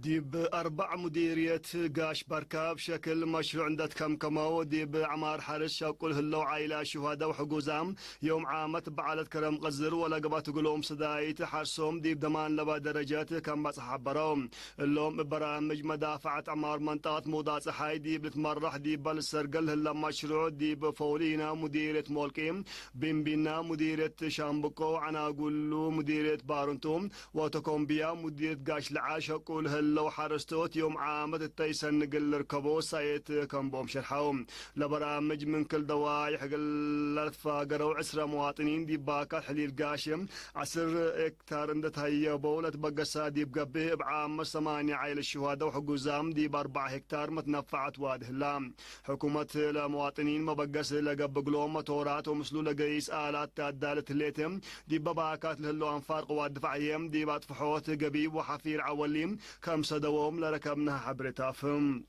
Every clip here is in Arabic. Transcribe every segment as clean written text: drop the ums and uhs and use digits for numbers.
ديب 4 مديرية قاش بركاب شكل مشروع عندت كمكمو ديب عمار حرش شاقول هلو عائلة شهداء وحقوزام يوم عامت بعالة كرم غزر ولا قبات قلوم صدايت حرسوم ديب دمان لبا درجات كم بصحبروم اللوم برامج مدافعة عمار منطقة موضع صحاي ديب لتمرح ديب بالسرقل هلا مشروع ديب فولينا مديرية مولكيم بينا مديرية شامبكو عنا قولو مديرية بارنتوم وتكومبيا مديرية قاش لعاش شاقول لو حرستوت يوم عامت التيسن نقل ركبو سايت كم بوم شرحوم لبرامج من كل دواعي حق الفاقر وعسرة مواطنين دي باكا حليل قاشم 10 اكتار اندت هيا بولة بقى دي بقبه بعام 8 عائلة الشهداء وحقو زام دي ب4 هكتار متنفعت واد هلام حكومة المواطنين ما بقس لقب قلوم مطورات ومسلولة قيس آلات تادالة الليتم دي بباكات لهلو انفار قوات دفاعيهم دي باتفحوت قبيب وحفير عوليم كم صدوهم لركبنا حبرتافهم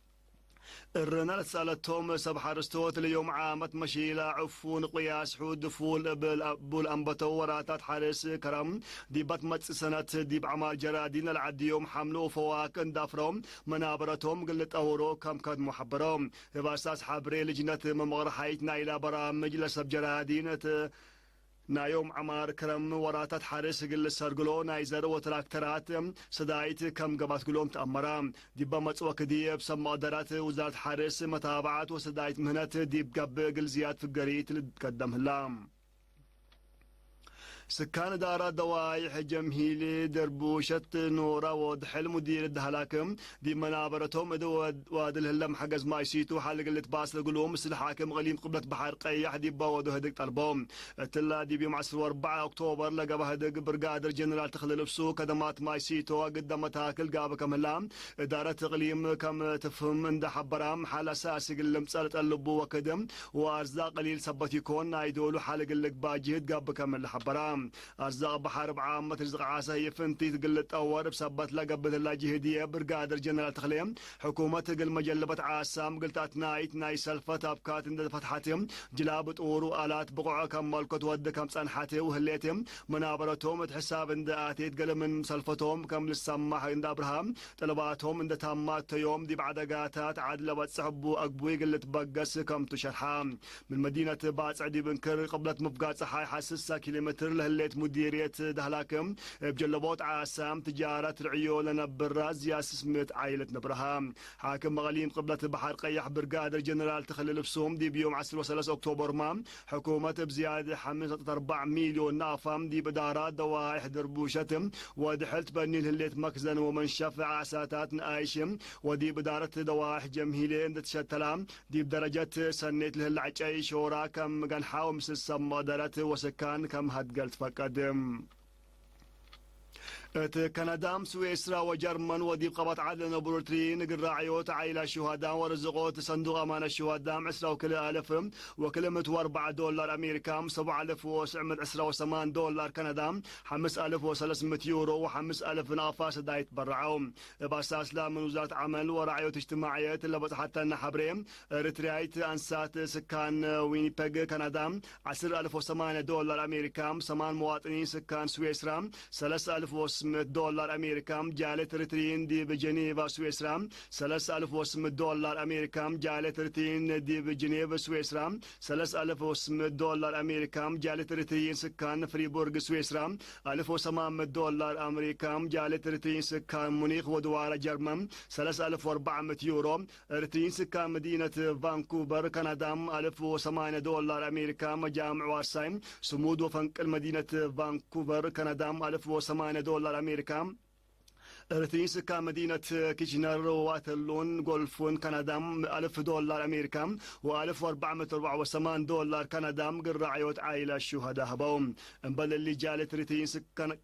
الرنال سالتهم سبح رستوت اليوم عامت مشيلة عفون قياس حود فول بول أنبتو وراتات حارس كرم دي بطمت سنة دي بعمال جرادين العدي يوم حملوا فواكن دافرهم منابرتهم قلت أورو كم كد محبرهم باساس حبري لجنة ممغرحيتنا إلى برامج لسب جرادين نايوم عمار كرم وراتات حارس قل سرقلو نايزر وتراكترات صدايت كم قبات قلوم تأمرام ديبا متصوك ديب سما درات وزارة حارس متابعات وصدايت مهنات ديب قب قل زياد في القريت اللي تقدم هلام سكان دارا دوايح جمهيلي دربوشة نورا وضحل مدير الدهلاكم دي منابرتهم واد الهلم حقز ما يسيتو حالق اللي تباس لقلوم مثل الحاكم غليم قبلة بحر قيح دي باودو هدك طلبهم تلا دي بيوم 4 اكتوبر لقى بهدك برقادر جنرال تخلي لبسو كدمات ما يسيتو قدام تاكل قابا كم هلام إدارة اقليم كم تفهم من ده حبرام حال اساسي اللي مسألة اللبو وكدم وارزاق قليل سبت يكون نايدولو حالق اللي باجيت قابا كم اللي حبرام أرزاق بحرب عامة رزق عاسى يفنتي تقلت أور بسبت لقبت الله جهدية برقادر جنرال تخليم حكومة تقل مجلبت عاسام قلتات ناي سلفت أبكات اند فتحتهم جلابت أورو آلات بقعة كم ملكت ود كم صنحتي وهليتهم منابرتهم تحساب اند آتي تقل من سلفتهم كم للسماح اند أبرهام طلباتهم اند تامات يوم دي بعد قاتات عادل بتسحبوا أقبوي قلت بقس كم تشرحام من مدينة باسعدي بنكر قبلت مفقات صحاي حاسسة كيلومتر هليت مديرية دهلاكم بجلبوت عاسام تجارة العيون نبراز ياس سميت عائلة نبرهام حاكم مغاليم قبلة بحر قيح برقادر جنرال تخلي لبسوم دي بيوم 10 اكتوبر مام حكومة بزيادة 4 مليون نافم دي بدارات دوائح دربوشتم ودحلت بني الهليت مخزن ومنشفع عساتات نايشم ودي بدارة دوائح جمهيلين تشتلام دي بدرجة سنيت لهالعجاي شورا كم قنحاو مسل سمادرات وسكان كم هدقلت فقدم كندا سويسرا وجرمن ودي قبط عدلنا بروترين قراعيوت عائلة شهداء ورزقوت صندوق أمان الشهداء 10,000 وكلمة $4 أمريكا 7,910 دولار كندا 5,300 يورو و5,000 نافاس دا يتبرعون بأساس لا من وزارة عمل ورعاية اجتماعية اللي بتحتى النحبرين رتريايت أنسات سكان وينيبيغ كندا 10,008 دولار أمريكا 8 مواطنين سكان سويسرا 3,500 دولار أمريكا جالت رترين دي بجنيفا سويسرا 3,500 دولار أمريكا جالت رترين دي بجنيفا سويسرا 3,500 دولار أمريكا جالت رترين سكان فريبورغ سويسرا 1,800 دولار أمريكا جالت رترين سكان مونيخ ودوار جرمن 3,400 يورو رترين سكان مدينة فانكوفر كندا 1,008 دولار أمريكا مجامع وارسايم سمود وفنك المدينة فانكوفر كندا 1,008 دولار أمريكا رتين سكان مدينة كيشنر واتلون غولفون كندا 1,000 دولار أمريكا و1,484 دولار كندا قرعيوت عائلة الشهداء هبوم بل اللي جالت رتين سكان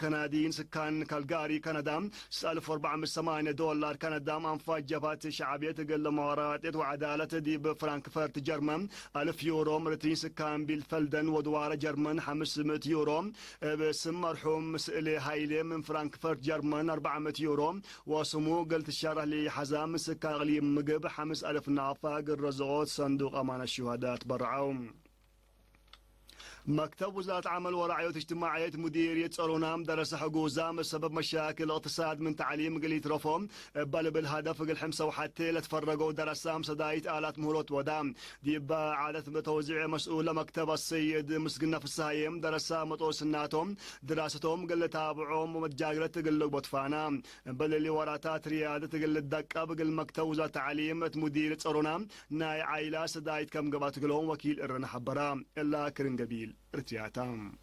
كنديين سكان كالغاري كندا 1,408 دولار كندا أنفاق جبهات شعبية تقل موارات وعدالة دي بفرانكفورت جرمن 1,000 يورو مرتين سكان بالفلدن ودوار جرمن 500 يورو باسم مرحوم مسئلي هايلي من فرانكفورت جرمن 400 يورو وسمو قلت الشرح لحزام سكان غليم مقب 5,000 نافاق الرزقوت صندوق أمان الشهداء تبرعون مكتب وزارة عمل ورعاية اجتماعية مديرية صالونام درس حجوزام سبب مشاكل الاقتصاد من تعليم قليت رفهم بل بالهدف قل حمسة وحتى لتفرقوا درسام صدايت آلات مهلوت ودام ديبا عادة بتوزيع مسؤولة مكتب السيد مسقنا في السايم درسا مطور سناتهم دراستهم قل تابعهم ومتجاقلة قل بطفانا بل اللي وراتات ريادة قل الدقة بقل مكتب وزارة تعليم مديرية صالونام ناي عائلة صدايت كم قبات قلهم وكيل إرنا حبرام إلا كرن قبيل ارتياتام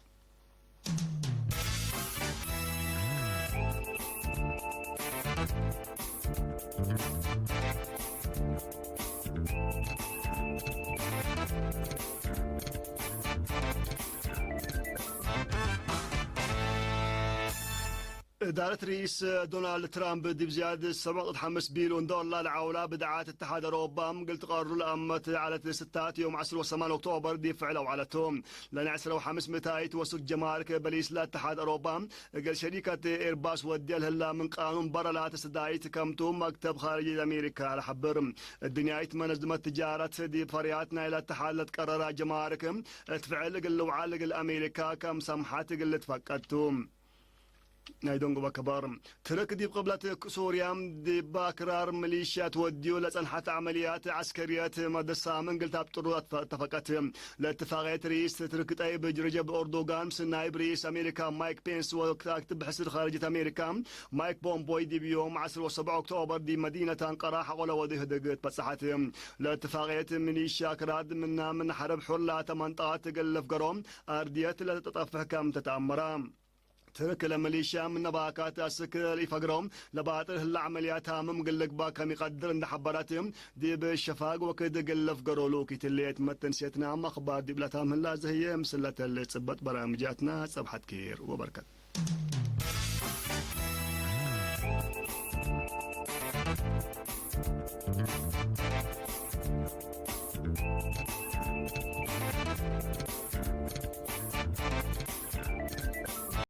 إدارة رئيس دونالد ترامب دي بزيادة 7.5 بليون دولار لعولة بدعات اتحاد أوروبا قلت قرروا الأمة على ستات يوم 10 و8 أكتوبر دي فعلوا على توم لأن 10 و5 متايت وسط جمارك بليس لاتحاد أوروبا قال شركة إيرباس ودي هلا من قانون برلات سدايت كمتو مكتب خارجي أمريكا على حبر الدنيا يتمنزمت تجارة دي فرياتنا إلى اتحاد لتقرر جمارك تفعل قل وعالق الأمريكا كم سمحات قل تفقدتم نايدونغو بكبار ترك دي قبلة سوريا دي باكرار ميليشيات وديو لصنحت عمليات عسكريات مدسا من قلت ابطروا اتفقت لاتفاقية رئيس ترك طيب رجب أردوغان نائب رئيس أمريكا مايك بينس وكاتب حسر خارجية أمريكا مايك بومبوي دي بيوم 10 و7 أكتوبر دي مدينة أنقرة حول وضيه دقت بصحت لاتفاقية ميليشيا كراد من حرب حرة منطقة قلف قروم أرديات لتطفح كم تتأمرام ترك لميليشيا من نباكات السكر يفقرهم لباطل العمليات هامم قلق باكم يقدر عند حبراتهم دي بالشفاق وكد قلف قرولو كي تليت متن سيتنا مخبار دي بلاتهم هلا زهيه مسلة اللي تصبت برامجاتنا صبحت كير وبركات